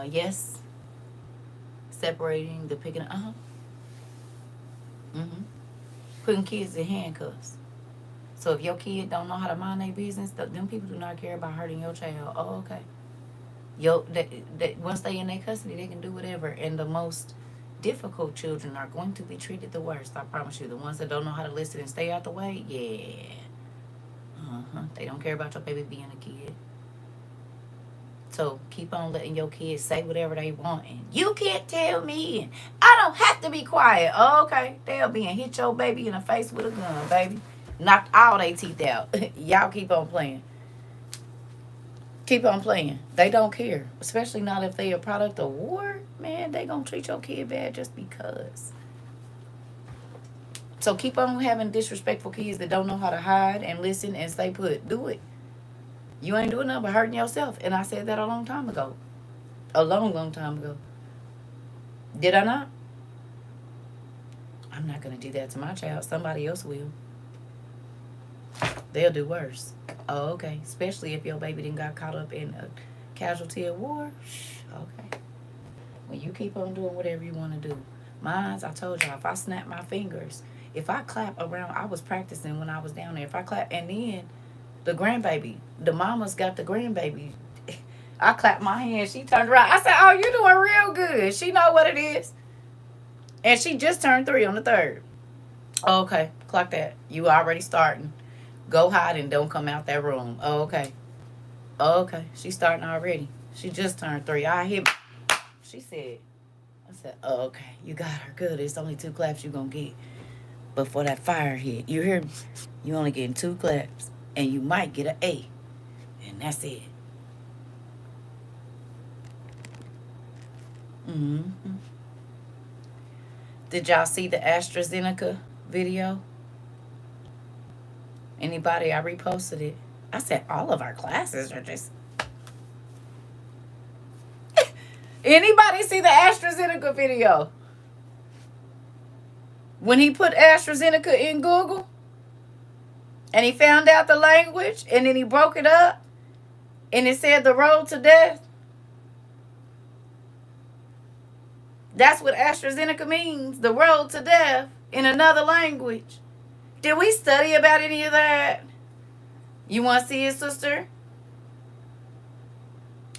Yes. Separating the picking. Putting kids in handcuffs. So if your kid don't know how to mind their business, them people do not care about hurting your child. Oh, okay. Once they in their custody, they can do whatever. And the most difficult children are going to be treated the worst. I promise you. The ones that don't know how to listen and stay out the way, yeah. They don't care about your baby being a kid. So keep on letting your kids say whatever they want. And you can't tell me. And I don't have to be quiet. Oh, okay. They'll be and hit your baby in the face with a gun, baby. Knocked all their teeth out. Y'all keep on playing. Keep on playing. They don't care. Especially not if they a product of war. Man, they gonna treat your kid bad just because. So keep on having disrespectful kids that don't know how to hide and listen and stay put. Do it. You ain't doing nothing but hurting yourself. And I said that a long time ago. A long, long time ago. Did I not? I'm not going to do that to my child. Somebody else will. They'll do worse. Oh, okay. Especially if your baby done got caught up in a casualty of war. Okay. Well, you keep on doing whatever you want to do. Mine's, I told y'all, if I snap my fingers, if I clap around, I was practicing when I was down there. If I clap, and then the grandbaby, the mama's got the grandbaby. I clapped my hand. She turned around. I said, oh, you're doing real good. She know what it is. And she just turned 3 on the 3rd. Okay, clock that. You already starting. Go hide and don't come out that room. Okay. Okay, she's starting already. She just turned 3. I hit. She said, I said, oh, okay. You got her. Good. It's only 2 claps you going to get before that fire hit. You hear me? You only getting 2 claps. And you might get an A. And that's it. Mm-hmm. Did y'all see the AstraZeneca video? Anybody? I reposted it. I said all of our classes are just... Anybody see the AstraZeneca video? When he put AstraZeneca in Google and he found out the language and then he broke it up and it said the road to death. That's what AstraZeneca means, the road to death, in another language. Did we study about any of that? You want to see it, sister?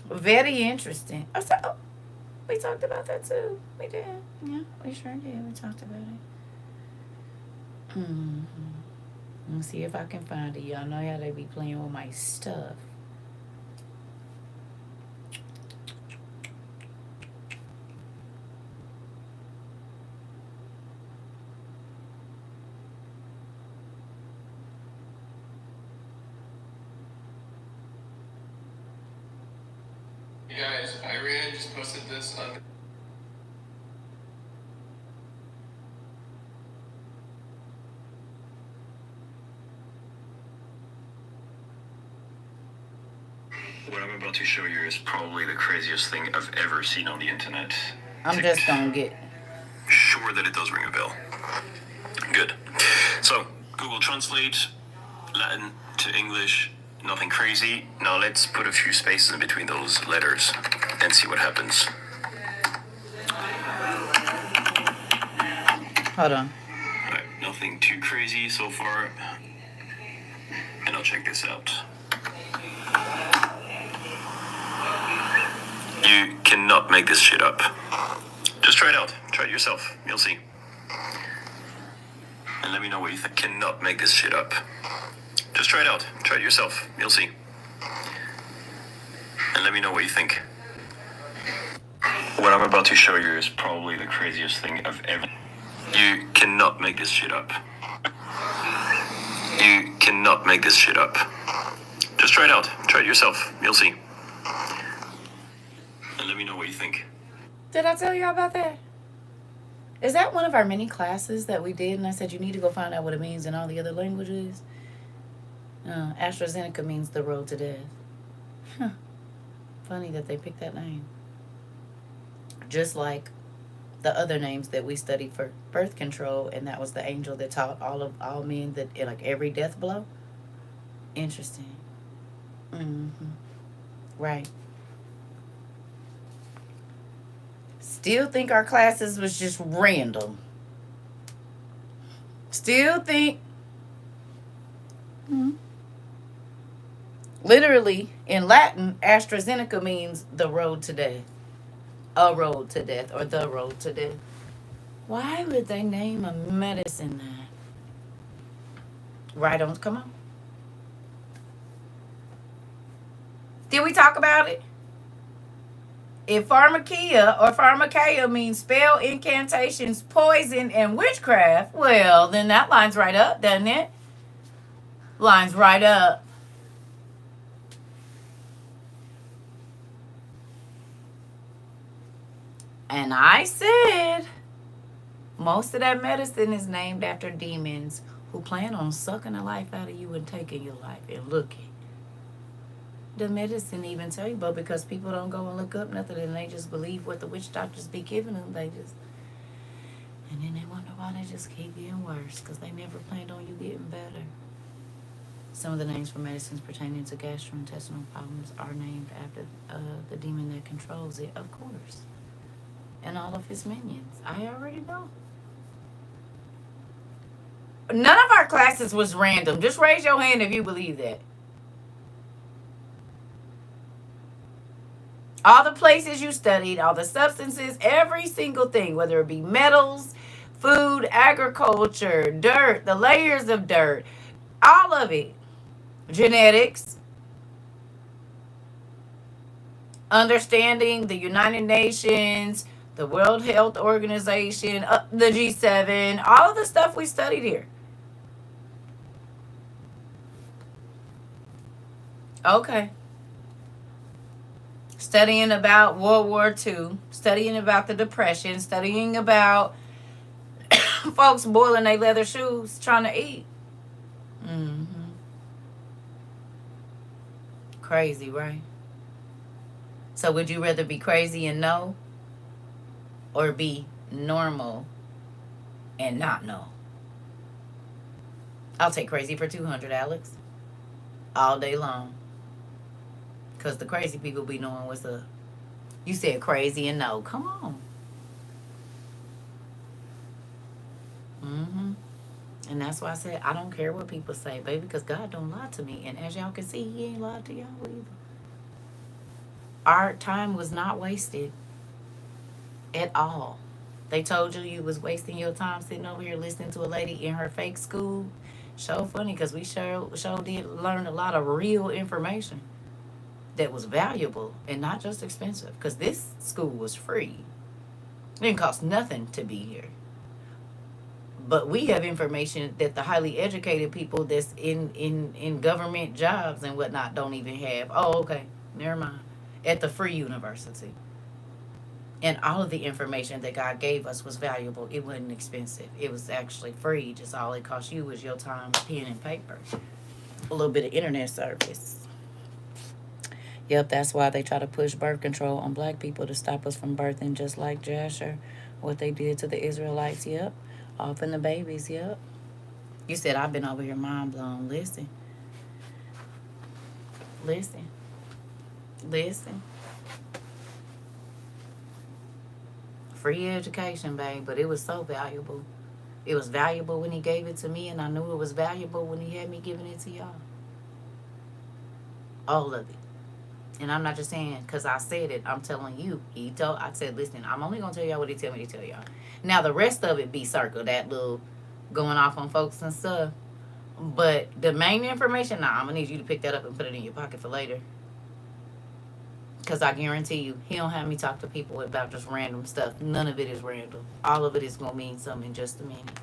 Very interesting. Oh, we talked about that too. We did. Yeah, we sure did. We talked about it. Let me see if I can find it. Y'all know how they be playing with my stuff. You guys, Iran just posted this on. What I'm about to show you is probably the craziest thing I've ever seen on the internet. I'm just gonna get... Sure that it does ring a bell. Good. So, Google Translate, Latin to English, nothing crazy. Now let's put a few spaces in between those letters and see what happens. Hold on. Alright, nothing too crazy so far. And I'll check this out. You cannot make this shit up. Just try it out. Try it yourself. You'll see. And let me know what you think. Cannot make this shit up. Just try it out. Try it yourself. You'll see. And let me know what you think. What I'm about to show you is probably the craziest thing I've ever... You cannot make this shit up. You cannot make this shit up. Just try it out. Try it yourself. You'll see. And let me know what you think. Did I tell y'all about that? Is that one of our mini classes that we did? And I said, you need to go find out what it means in all the other languages. AstraZeneca means the road to death. Huh. Funny that they picked that name. Just like the other names that we studied for birth control, and that was the angel that taught all men that like every death blow. Interesting. Right. Still think our classes was just random. Still think... Literally, in Latin, AstraZeneca means the road to death. A road to death, or the road to death. Why would they name a medicine that? Right on, come on. Did we talk about it? If pharmakia or pharmakeia means spell, incantations, poison, and witchcraft, well, then that lines right up, doesn't it? Lines right up. And I said, most of that medicine is named after demons who plan on sucking the life out of you and taking your life. And looking. The medicine even tell you, but because people don't go and look up nothing and they just believe what the witch doctors be giving them, they just... And then they wonder why they just keep getting worse, because they never planned on you getting better. Some of the names for medicines pertaining to gastrointestinal problems are named after the demon that controls it, of course. And all of his minions. I already know. None of our classes was random. Just raise your hand if you believe that. All the places you studied, all the substances, every single thing, whether it be metals, food, agriculture, dirt, the layers of dirt, all of it. Genetics. understanding the United Nations, the World Health Organization, the G7, all of the stuff we studied here. Okay. Studying about World War II, studying about the Depression, studying about folks boiling their leather shoes trying to eat. Mm-hmm. Crazy, right? So would you rather be crazy and know, or be normal and not know? I'll take crazy for 200, Alex. All day long. Because the crazy people be knowing what's up. You said crazy and no. Come on. Mm-hmm. And that's why I said I don't care what people say, baby, because God don't lie to me. And as y'all can see, he ain't lied to y'all either. Our time was not wasted at all. They told you was wasting your time sitting over here listening to a lady in her fake school. So funny, because we sure did learn a lot of real information that was valuable and not just expensive, because this school was free. It didn't cost nothing to be here. But we have information that the highly educated people that's in government jobs and whatnot don't even have. Oh, okay. Never mind. At the free university. And all of the information that God gave us was valuable. It wasn't expensive. It was actually free. Just all it cost you was your time, pen, and paper. A little bit of internet service. Yep, that's why they try to push birth control on black people to stop us from birthing, just like Jasher, what they did to the Israelites. Yep. Offing the babies. Yep. You said I've been over here mind blown. Listen. Listen. Listen. Free education, babe, but it was so valuable. It was valuable when he gave it to me, and I knew it was valuable when he had me giving it to y'all. All of it. And I'm not just saying because I said it. I'm telling you. I said, listen, I'm only going to tell y'all what he tell me to tell y'all. Now, the rest of it be CERCA, that little going off on folks and stuff. But the main information, I'm going to need you to pick that up and put it in your pocket for later. Because I guarantee you, he don't have me talk to people about just random stuff. None of it is random. All of it is going to mean something in just a minute.